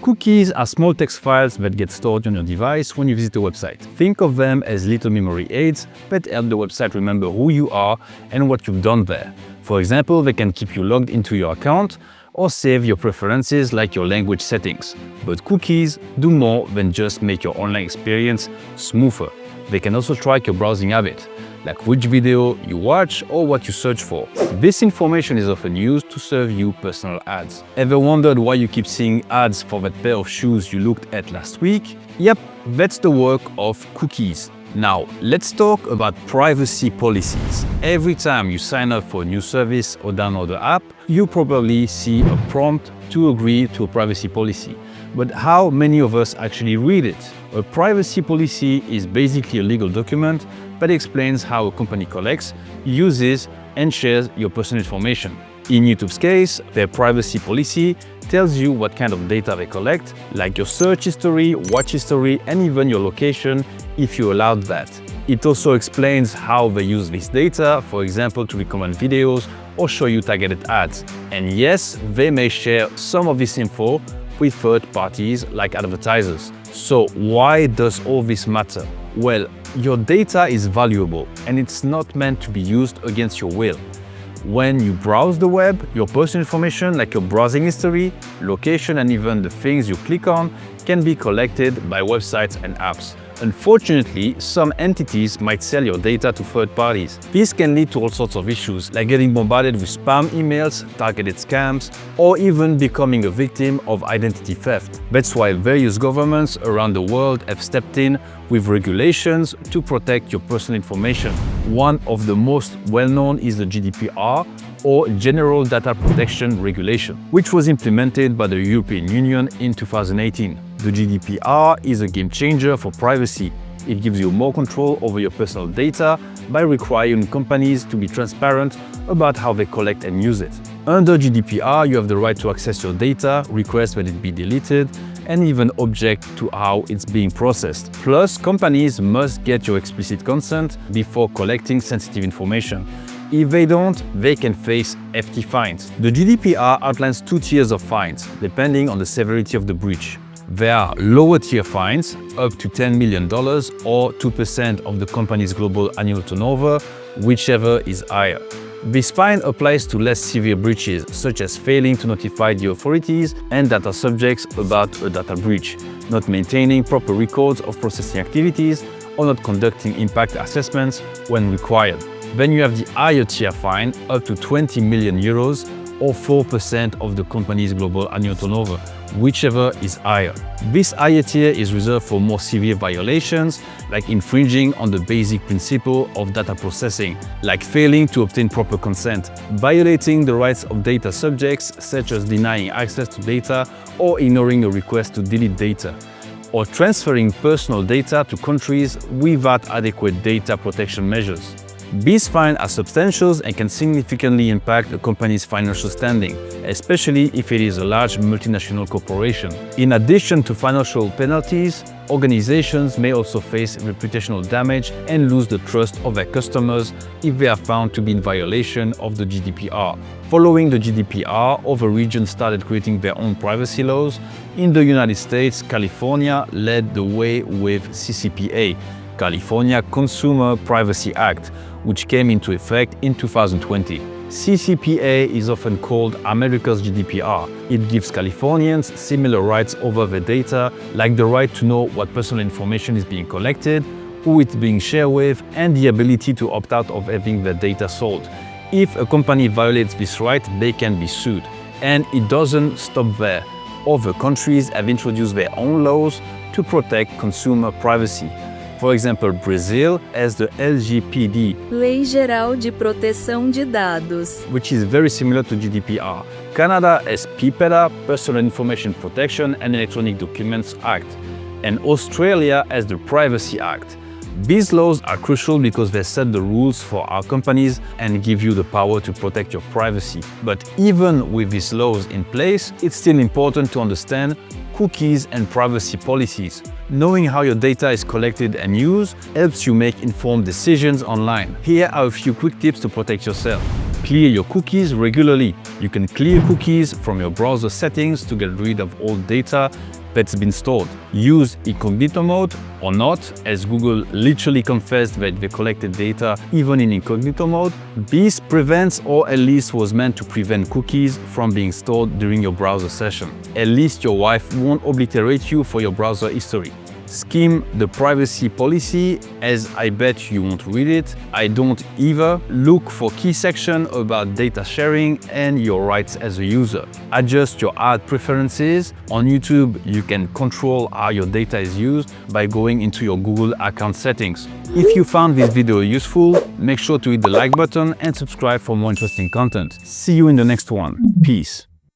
Cookies are small text files that get stored on your device when you visit a website. Think of them as little memory aids that help the website remember who you are and what you've done there. For example, they can keep you logged into your account or save your preferences like your language settings. But cookies do more than just make your online experience smoother. They can also track your browsing habit, like which video you watch or what you search for. This information is often used to serve you personal ads. Ever wondered why you keep seeing ads for that pair of shoes you looked at last week? Yep, that's the work of cookies. Now, let's talk about privacy policies. Every time you sign up for a new service or download an app, you probably see a prompt to agree to a privacy policy. But how many of us actually read it? A privacy policy is basically a legal document that explains how a company collects, uses, and shares your personal information. In YouTube's case, their privacy policy tells you what kind of data they collect, like your search history, watch history, and even your location if you allowed that. It also explains how they use this data, for example, to recommend videos or show you targeted ads. And yes, they may share some of this info with third parties like advertisers. So why does all this matter? Well, your data is valuable and it's not meant to be used against your will. When you browse the web, your personal information like your browsing history, location, and even the things you click on can be collected by websites and apps. Unfortunately, some entities might sell your data to third parties. This can lead to all sorts of issues, like getting bombarded with spam emails, targeted scams, or even becoming a victim of identity theft. That's why various governments around the world have stepped in with regulations to protect your personal information. One of the most well-known is the GDPR, or General Data Protection Regulation, which was implemented by the European Union in 2018. The GDPR is a game changer for privacy. It gives you more control over your personal data by requiring companies to be transparent about how they collect and use it. Under GDPR, you have the right to access your data, request that it be deleted, and even object to how it's being processed. Plus, companies must get your explicit consent before collecting sensitive information. If they don't, they can face hefty fines. The GDPR outlines 2 tiers of fines, depending on the severity of the breach. There are lower tier fines, up to $10 million or 2% of the company's global annual turnover, whichever is higher. This fine applies to less severe breaches, such as failing to notify the authorities and data subjects about a data breach, not maintaining proper records of processing activities, or not conducting impact assessments when required. Then you have the higher tier fine, up to 20 million euros or 4% of the company's global annual turnover, whichever is higher. This higher tier is reserved for more severe violations, like infringing on the basic principle of data processing, like failing to obtain proper consent, violating the rights of data subjects, such as denying access to data or ignoring a request to delete data, or transferring personal data to countries without adequate data protection measures. These fines are substantial and can significantly impact a company's financial standing, especially if it is a large multinational corporation. In addition to financial penalties, organizations may also face reputational damage and lose the trust of their customers if they are found to be in violation of the GDPR. Following the GDPR, other regions started creating their own privacy laws. In the United States, California led the way with CCPA, California Consumer Privacy Act, which came into effect in 2020. CCPA is often called America's GDPR. It gives Californians similar rights over their data, like the right to know what personal information is being collected, who it's being shared with, and the ability to opt out of having their data sold. If a company violates this right, they can be sued. And it doesn't stop there. Other countries have introduced their own laws to protect consumer privacy. For example, Brazil has the LGPD, Lei Geral de Proteção de Dados, which is very similar to GDPR. Canada has PIPEDA, Personal Information Protection and Electronic Documents Act. And Australia has the Privacy Act. These laws are crucial because they set the rules for our companies and give you the power to protect your privacy. But even with these laws in place, it's still important to understand cookies and privacy policies. Knowing how your data is collected and used helps you make informed decisions online. Here are a few quick tips to protect yourself. Clear your cookies regularly. You can clear cookies from your browser settings to get rid of all data that's been stored. Use incognito mode or not, as Google literally confessed that they collected data even in incognito mode. This prevents, or at least was meant to prevent, cookies from being stored during your browser session. At least your wife won't obliterate you for your browser history. Skim the privacy policy, as I bet you won't read it. I don't either. Look for key section about data sharing and your rights as a user. Adjust your ad preferences. On YouTube, you can control how your data is used by going into your Google account settings. If you found this video useful, make sure to hit the like button and subscribe for more interesting content. See you in the next one. Peace.